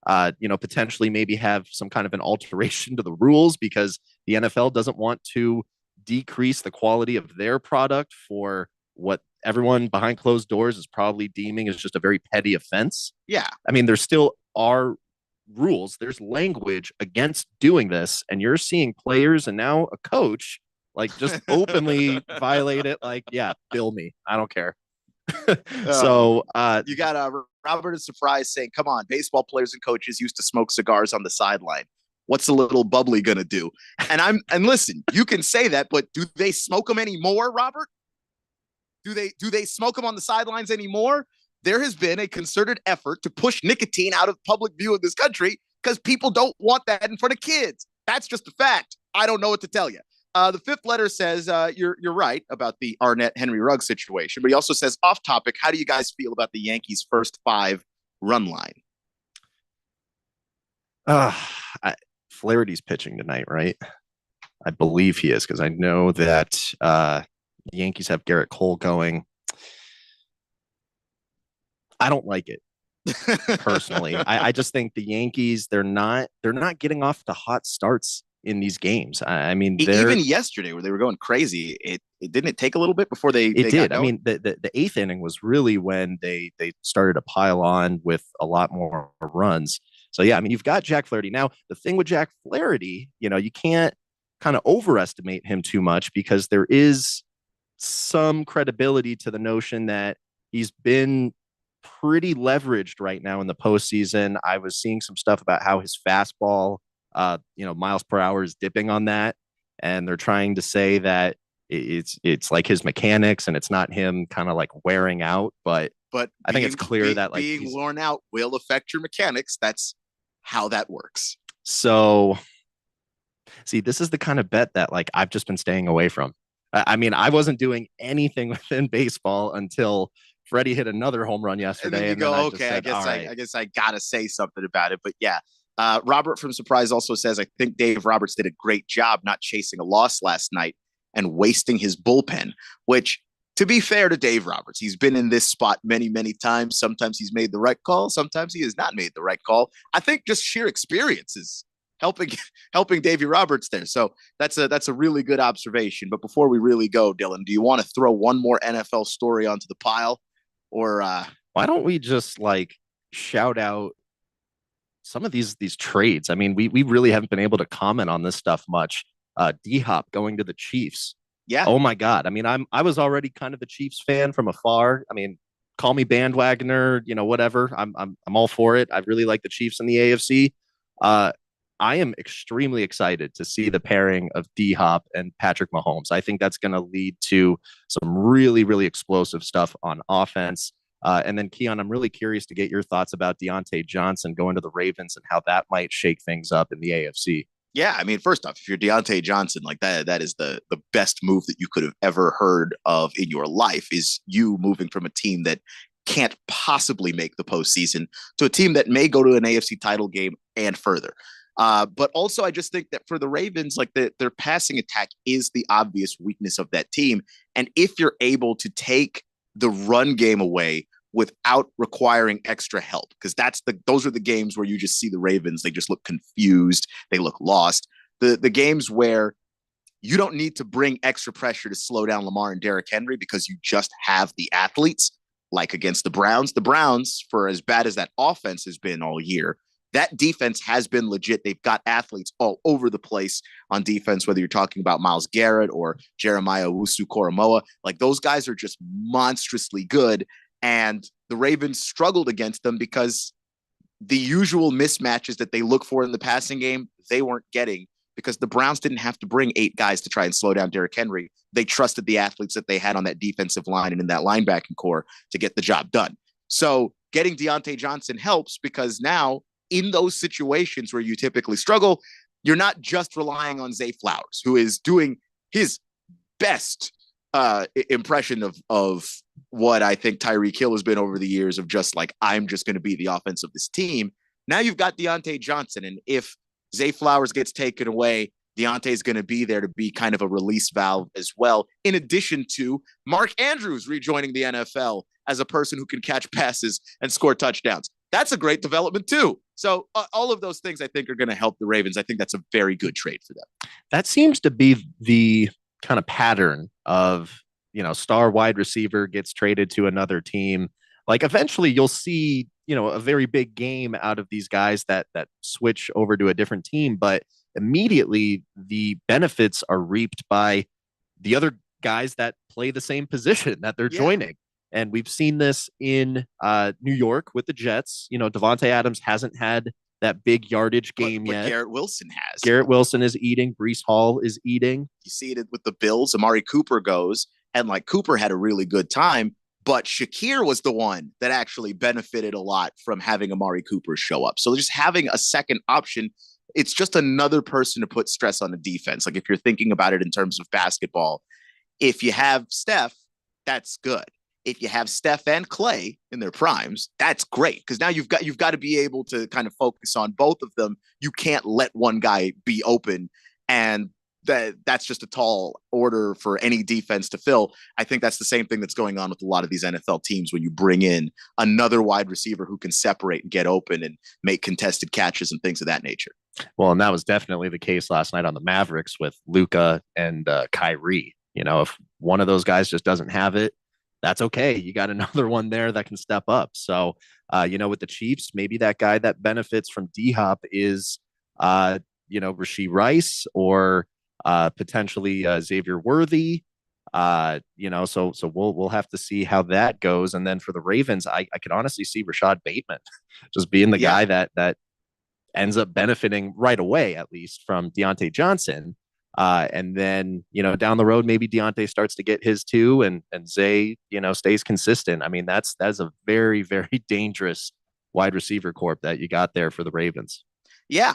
potentially maybe have some kind of an alteration to the rules because the NFL doesn't want to decrease the quality of their product for what everyone behind closed doors is probably deeming as just a very petty offense. Yeah. I mean, there still are rules. There's language against doing this. And you're seeing players and now a coach like just openly violate it. Like, yeah, bill me. I don't care. So you got Robert is surprised saying, come on, baseball players and coaches used to smoke cigars on the sideline. What's a little bubbly going to do? And listen, you can say that, but do they smoke them anymore, Robert? Do they smoke them on the sidelines anymore? There has been a concerted effort to push nicotine out of public view in this country because people don't want that in front of kids. That's just a fact. I don't know what to tell you. The fifth letter says you're right about the Arnett Henry Ruggs situation, but he also says off topic. How do you guys feel about the Yankees' first 5 run line? Flaherty's pitching tonight, right? I believe he is because I know that the Yankees have Garrett Cole going. I don't like it personally. I just think the Yankees they're not getting off to hot starts in these games. I mean, Even yesterday where they were going crazy, it didn't take a little bit before they it got did. I going? mean, the eighth inning was really when they started to pile on with a lot more runs. So yeah, I mean, you've got Jack Flaherty. Now, the thing with Jack Flaherty, you can't kind of overestimate him too much because there is some credibility to the notion that he's been pretty leveraged right now in the postseason. I was seeing some stuff about how his fastball, miles per hour is dipping on that, and they're trying to say that it's like his mechanics and it's not him kind of like wearing out. But I think it's clear that like being worn out will affect your mechanics. That's how that works. So, see, this is the kind of bet that like I've just been staying away from. I mean, I wasn't doing anything within baseball until Freddie hit another home run yesterday. And then you go, I guess I gotta say something about it. But yeah, Robert from Surprise also says, I think Dave Roberts did a great job not chasing a loss last night and wasting his bullpen, which, to be fair to Dave Roberts, he's been in this spot many, many times. Sometimes he's made the right call. Sometimes he has not made the right call. I think just sheer experience is helping Davey Roberts there. So that's a really good observation. But before we really go, Dylan, do you want to throw one more NFL story onto the pile? Or why don't we just like shout out some of these trades? I mean, we really haven't been able to comment on this stuff much. D-Hop going to the Chiefs. Yeah. Oh my God. I mean, I was already kind of a Chiefs fan from afar. I mean, call me bandwagoner, whatever. I'm all for it. I really like the Chiefs in the AFC. I am extremely excited to see the pairing of D-Hop and Patrick Mahomes. I think that's going to lead to some really, really explosive stuff on offense. And then, Keon, I'm really curious to get your thoughts about Deontay Johnson going to the Ravens and how that might shake things up in the AFC. Yeah, I mean, first off, if you're Deontay Johnson, like that is the best move that you could have ever heard of in your life, is you moving from a team that can't possibly make the postseason to a team that may go to an AFC title game and further. But also, I just think that for the Ravens, like their passing attack is the obvious weakness of that team. And if you're able to take the run game away without requiring extra help, because those are the games where you just see the Ravens, they just look confused, they look lost. The games where you don't need to bring extra pressure to slow down Lamar and Derrick Henry because you just have the athletes, like against the Browns. The Browns, for as bad as that offense has been all year, that defense has been legit. They've got athletes all over the place on defense, whether you're talking about Myles Garrett or Jeremiah Owusu-Koramoah. Like, those guys are just monstrously good. And the Ravens struggled against them because the usual mismatches that they look for in the passing game, they weren't getting, because the Browns didn't have to bring 8 guys to try and slow down Derrick Henry. They trusted the athletes that they had on that defensive line and in that linebacking core to get the job done. So getting Deontay Johnson helps, because now in those situations where you typically struggle, you're not just relying on Zay Flowers, who is doing his best impression of what I think Tyreek Hill has been over the years, of just like, I'm just going to be the offense of this team. Now you've got Deontay Johnson. And if Zay Flowers gets taken away, Deontay's going to be there to be kind of a release valve as well, in addition to Mark Andrews rejoining the NFL as a person who can catch passes and score touchdowns. That's a great development too. So all of those things I think are going to help the Ravens. I think that's a very good trade for them. That seems to be the kind of pattern of, star wide receiver gets traded to another team. Like, eventually you'll see, a very big game out of these guys that switch over to a different team, but immediately the benefits are reaped by the other guys that play the same position that they're joining. And we've seen this in New York with the Jets. Devontae Adams hasn't had that big yardage game yet. Garrett Wilson has. Garrett Wilson is eating. Breece Hall is eating. You see it with the Bills. Amari Cooper goes, and like, Cooper had a really good time, but Shakir was the one that actually benefited a lot from having Amari Cooper show up. So just having a second option, it's just another person to put stress on the defense. Like, if you're thinking about it in terms of basketball, if you have Steph, that's good. If you have Steph and Clay in their primes, that's great, because now you've got to be able to kind of focus on both of them. You can't let one guy be open. And that's just a tall order for any defense to fill. I think that's the same thing that's going on with a lot of these NFL teams when you bring in another wide receiver who can separate and get open and make contested catches and things of that nature. Well, and that was definitely the case last night on the Mavericks with Luka and Kyrie. If one of those guys just doesn't have it, that's okay. You got another one there that can step up. So, with the Chiefs, maybe that guy that benefits from D-Hop is, Rashee Rice or potentially Xavier Worthy. So we'll have to see how that goes. And then for the Ravens, I could honestly see Rashad Bateman just being the guy that ends up benefiting right away, at least from Deontay Johnson. And then, down the road, maybe Deontay starts to get his too, and Zay, stays consistent. I mean, that's a very, very dangerous wide receiver corp that you got there for the Ravens. Yeah.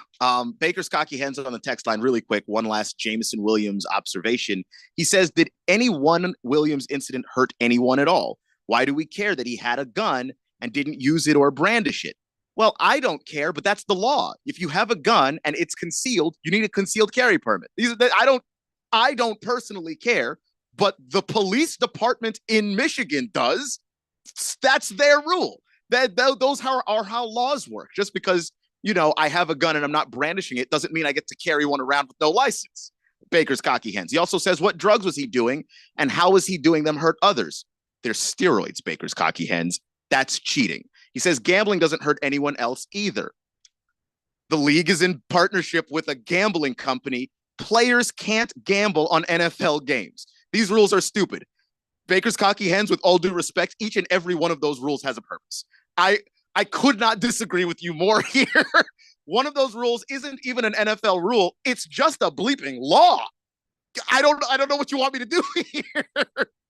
Baker's cocky hands on the text line really quick. One last Jameson Williams observation. He says, did any one Williams incident hurt anyone at all? Why do we care that he had a gun and didn't use it or brandish it? Well, I don't care, but that's the law. If you have a gun and it's concealed, you need a concealed carry permit. I don't personally care, but the police department in Michigan does. That's their rule. Those are how laws work. Just because I have a gun and I'm not brandishing it doesn't mean I get to carry one around with no license. Baker's cocky hands. He also says, what drugs was he doing and how was he doing them hurt others? They're steroids, Baker's cocky hands. That's cheating. He says gambling doesn't hurt anyone else either. The league is in partnership with a gambling company. Players can't gamble on NFL games. These rules are stupid. Baker's cocky hands, with all due respect, each and every one of those rules has a purpose. I could not disagree with you more here. One of those rules isn't even an NFL rule. It's just a bleeping law. I don't know what you want me to do here.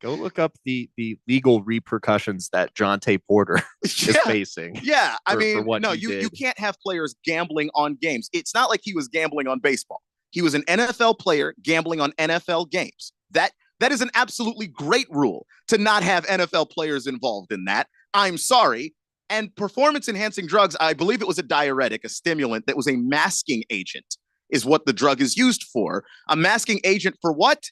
Go look up the legal repercussions that Jonte Porter is facing. Yeah, no, you can't have players gambling on games. It's not like he was gambling on baseball. He was an NFL player gambling on NFL games. That is an absolutely great rule to not have NFL players involved in that. I'm sorry. And performance-enhancing drugs, I believe it was a diuretic, a stimulant that was a masking agent, is what the drug is used for. A masking agent for what?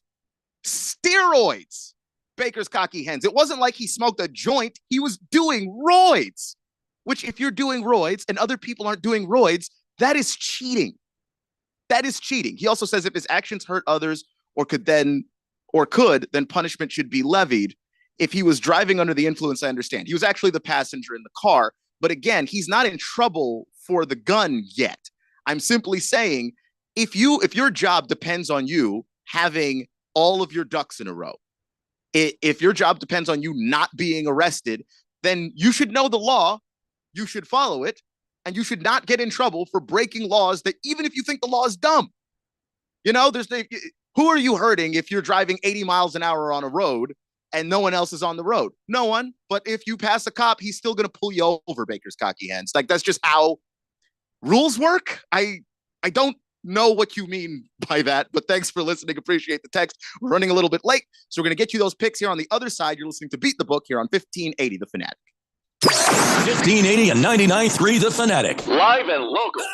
Steroids. Baker's cocky hands. It wasn't like he smoked a joint. He was doing roids, which if you're doing roids and other people aren't doing roids, that is cheating. That is cheating. He also says if his actions hurt others could, then punishment should be levied. If he was driving under the influence, I understand. He was actually the passenger in the car. But again, he's not in trouble for the gun yet. I'm simply saying, if your job depends on you having all of your ducks in a row, if your job depends on you not being arrested, then you should know the law, you should follow it, and you should not get in trouble for breaking laws that even if you think the law is dumb. Who are you hurting if you're driving 80 miles an hour on a road and no one else is on the road? No one. But if you pass a cop, he's still going to pull you over, Baker's cocky hands. Like, that's just how rules work. I don't know what you mean by that, but thanks for listening. Appreciate the text. We're running a little bit late, so we're going to get you those picks here on the other side. You're listening to Beat the Book here on 1580 The Fanatic. 1580 and 99.3 The Fanatic. Live and local.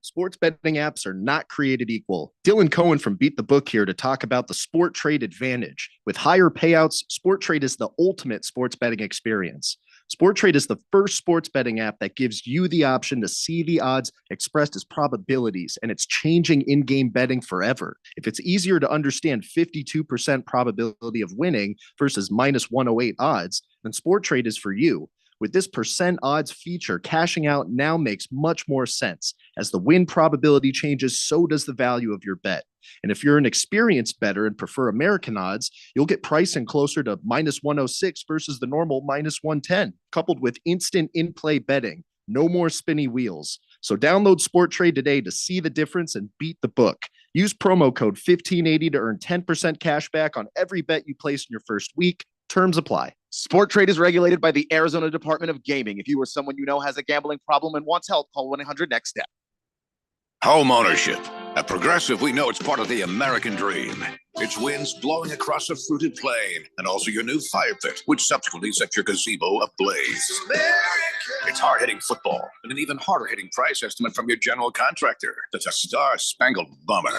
Sports betting apps are not created equal. Dylan Cohen from Beat the Book here to talk about the Sport Trade Advantage. With higher payouts, Sport Trade is the ultimate sports betting experience. Sport Trade is the first sports betting app that gives you the option to see the odds expressed as probabilities, and it's changing in-game betting forever. If it's easier to understand 52% probability of winning versus minus 108 odds, then Sport Trade is for you. With this percent odds feature, cashing out now makes much more sense. As the win probability changes, so does the value of your bet. And if you're an experienced bettor and prefer American odds, you'll get pricing closer to minus 106 versus the normal minus 110, coupled with instant in-play betting. No more spinny wheels. So download Sport Trade today to see the difference and beat the book. Use promo code 1580 to earn 10% cash back on every bet you place in your first week. Terms apply. Sport Trade is regulated by the Arizona Department of Gaming. If you or someone you know has a gambling problem and wants help, call 1-800-NEXT-STEP. Home ownership. At Progressive, we know it's part of the American dream. It's winds blowing across a fruited plain, and also your new fire pit, which subsequently set your gazebo ablaze. It's hard-hitting football and an even harder-hitting price estimate from your general contractor. That's a star-spangled bomber.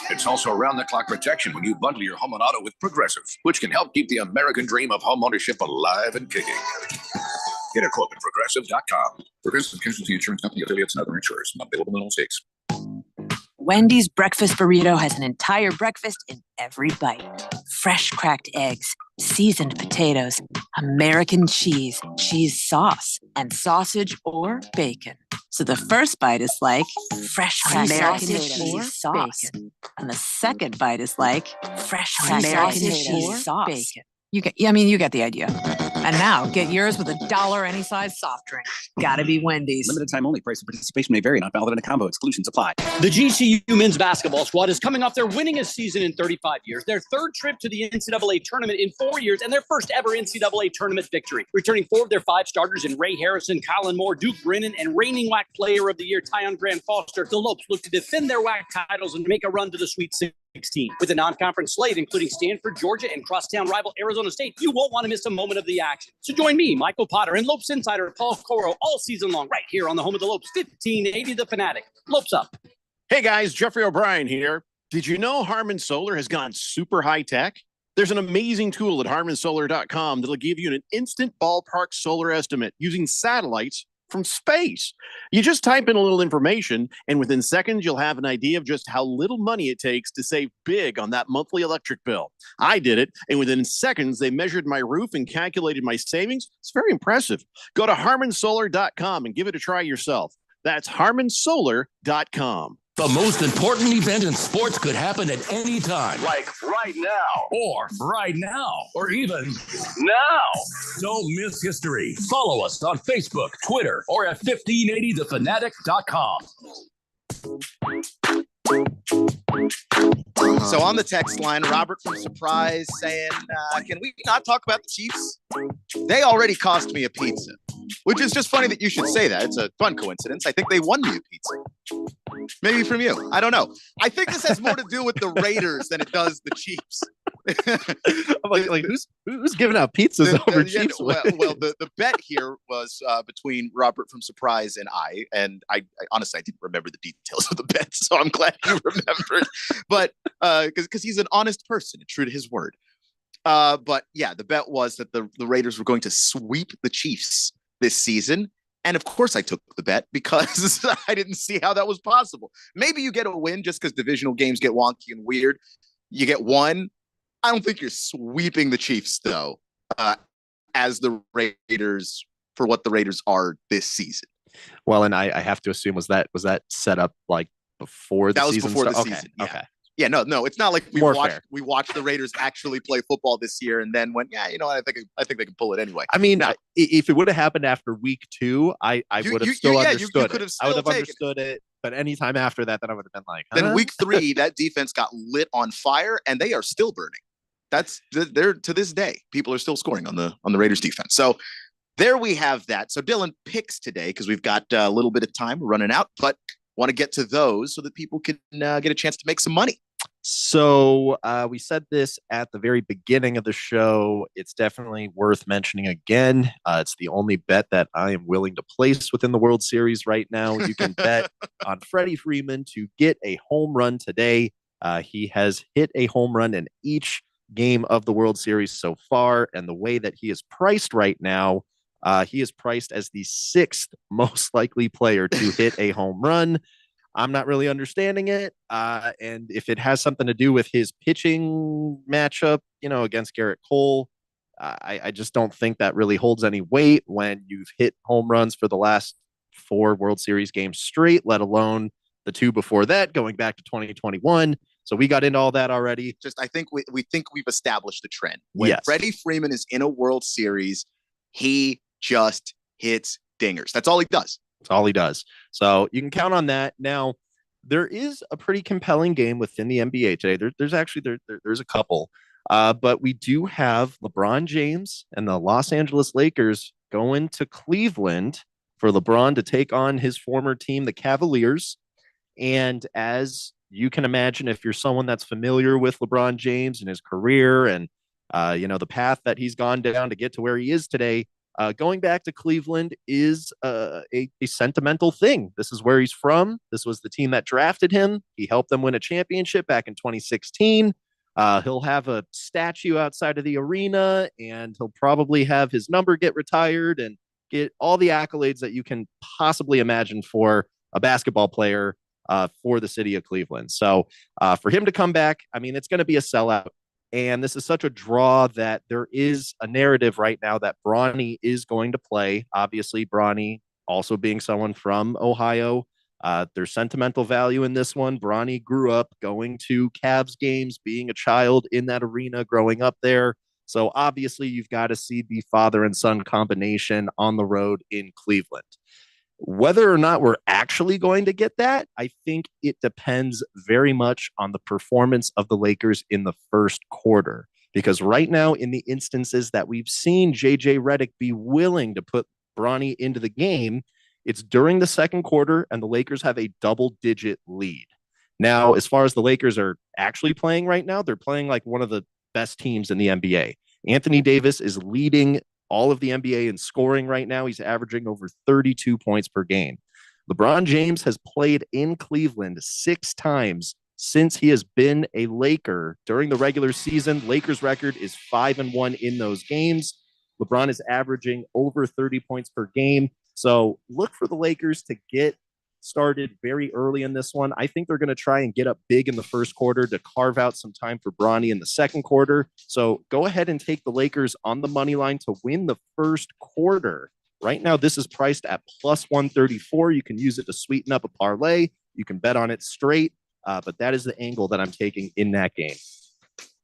It's also around-the-clock protection when you bundle your home and auto with Progressive, which can help keep the American dream of homeownership alive and kicking. Get a quote at Progressive.com. Progressive Casualty Insurance Company, affiliates, and other insurers. Not available in all states. Wendy's breakfast burrito has an entire breakfast in every bite. Fresh cracked eggs, seasoned potatoes, American cheese, cheese sauce, and sausage or bacon. So the first bite is like fresh cracked American cheese sauce. Bacon. And the second bite is like fresh cracked American cheese sauce. Bacon. You get the idea. And now get yours with $1 any size soft drink. Gotta be Wendy's. Limited time only. Price and participation may vary. Not valid in a combo. Exclusions apply. The GCU men's basketball squad is coming off their winningest season in 35 years, their third trip to the NCAA tournament in 4 years, and their first ever NCAA tournament victory. Returning 4 of their 5 starters in Ray Harrison, Colin Moore, Duke Brennan, and reigning WAC Player of the Year, Tyon Grant Foster, the Lopes look to defend their WAC titles and make a run to the Sweet 16. With a non-conference slate, including Stanford, Georgia, and crosstown rival Arizona State, you won't want to miss a moment of the action. So join me, Michael Potter, and Lopes insider Paul Coro all season long, right here on the home of the Lopes, 1580 The Fanatic. Lopes up. Hey guys, Jeffrey O'Brien here. Did you know Harman Solar has gone super high tech? There's an amazing tool at harmansolar.com that'll give you an instant ballpark solar estimate using satellites from space. You just type in a little information, and within seconds, you'll have an idea of just how little money it takes to save big on that monthly electric bill. I did it, and within seconds, they measured my roof and calculated my savings. It's very impressive. Go to harmansolar.com and give it a try yourself. That's harmansolar.com. The most important event in sports could happen at any time. Like right now. Or right now. Or even now. Don't miss history. Follow us on Facebook, Twitter, or at 1580thefanatic.com. So on the text line, Robert from Surprise saying, can we not talk about the Chiefs? They already cost me a pizza, which is just funny that you should say that. It's a fun coincidence. I think they won me a pizza. Maybe from you. I don't know. I think this has more to do with the Raiders than it does the Chiefs. I'm like who's giving out pizzas over Chiefs? Well, the bet here was between Robert from Surprise and I honestly I didn't remember the details of the bet, so I'm glad you remembered. But because he's an honest person, true to his word. But yeah, the bet was that the Raiders were going to sweep the Chiefs this season. And of course I took the bet because I didn't see how that was possible. Maybe you get a win just because divisional games get wonky and weird. You get one. I don't think you're sweeping the Chiefs, though, as the Raiders for what the Raiders are this season. Well, and I have to assume was that set up like before the season? That was before the season. Yeah. Okay. Yeah, no, it's not like we More watched fair. we watched the Raiders actually play football this year and then went, yeah, you know what, I think they can pull it anyway. I mean, if it would have happened after week 2, I would have still understood it. I would have understood it. But anytime after that, then I would have been like, Then week 3, that defense got lit on fire and they are still burning. They're to this day, people are still scoring on the Raiders defense. So there we have that. So Dylan picks today because we've got a little bit of time. We're running out, but want to get to those so that people can get a chance to make some money. So we said this at the very beginning of the show. It's definitely worth mentioning again. It's the only bet that I am willing to place within the World Series right now. You can bet on Freddie Freeman to get a home run today. He has hit a home run in each game of the World Series so far. And the way that he is priced right now, he is priced as the 6th most likely player to hit a home run. I'm not really understanding it. And if it has something to do with his pitching matchup, against Garrett Cole, I just don't think that really holds any weight when you've hit home runs for the last 4 World Series games straight, let alone the 2 before that, going back to 2021. So we got into all that already. I think we think we've established the trend. When Freddie Freeman is in a World Series, he just hits dingers. That's all he does. That's all he does. So you can count on that. Now, there is a pretty compelling game within the NBA today. There's a couple. But we do have LeBron James and the Los Angeles Lakers going to Cleveland for LeBron to take on his former team, the Cavaliers. And as you can imagine, if you're someone that's familiar with LeBron James and his career and, the path that he's gone down to get to where he is today, Going back to Cleveland is a sentimental thing. This is where he's from. This was the team that drafted him. He helped them win a championship back in 2016. He'll have a statue outside of the arena, and he'll probably have his number get retired and get all the accolades that you can possibly imagine for a basketball player for the city of Cleveland. So for him to come back, I mean, it's going to be a sellout. And this is such a draw that there is a narrative right now that Bronny is going to play. Obviously, Bronny also being someone from Ohio. There's sentimental value in this one. Bronny grew up going to Cavs games, being a child in that arena, growing up there. So obviously, you've got to see the father and son combination on the road in Cleveland. Whether or not we're actually going to get that, I think it depends very much on the performance of the Lakers in the first quarter. Because right now, in the instances that we've seen JJ Redick be willing to put Bronny into the game, it's during the second quarter, and the Lakers have a double-digit lead. Now, as far as the Lakers are actually playing right now, they're playing like one of the best teams in the NBA. Anthony Davis is leading all of the NBA in scoring right now. He's averaging over 32 points per game. LeBron James has played in Cleveland 6 times since he has been a Laker during the regular season. Lakers record is 5-1 in those games. LeBron is averaging over 30 points per game. So look for the Lakers to get started very early in this one. I think they're going to try and get up big in the first quarter to carve out some time for Bronny in the second quarter. So go ahead and take the Lakers on the money line to win the first quarter. Right now, this is priced at plus 134. You can use it to sweeten up a parlay. You can bet on it straight, but that is the angle that I'm taking in that game.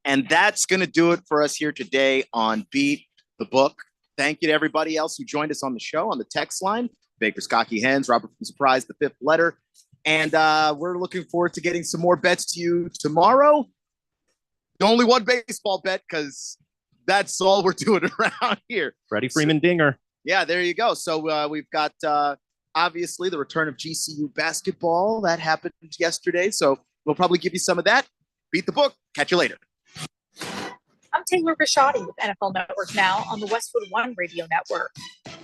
And that's going to do it for us here today on Beat the Book. Thank you to everybody else who joined us on the show on the text line. Baker's Cocky Hens, Robert from Surprise, the Fifth Letter. And we're looking forward to getting some more bets to you tomorrow. Only one baseball bet because that's all we're doing around here. Freddie Freeman dinger. Yeah, there you go. So we've got obviously the return of GCU basketball. That happened yesterday. So we'll probably give you some of that. Beat the book. Catch you later. I'm Taylor Bishotti with NFL Network Now on the Westwood One Radio Network.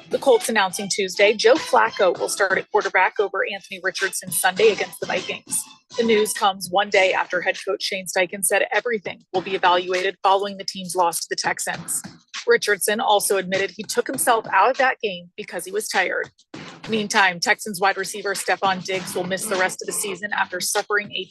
The Colts announcing Tuesday Joe Flacco will start at quarterback over Anthony Richardson Sunday against the Vikings. The news comes one day after head coach Shane Steichen said everything will be evaluated following the team's loss to the Texans. Richardson also admitted he took himself out of that game because he was tired. Meantime, Texans wide receiver Stephon Diggs will miss the rest of the season after suffering a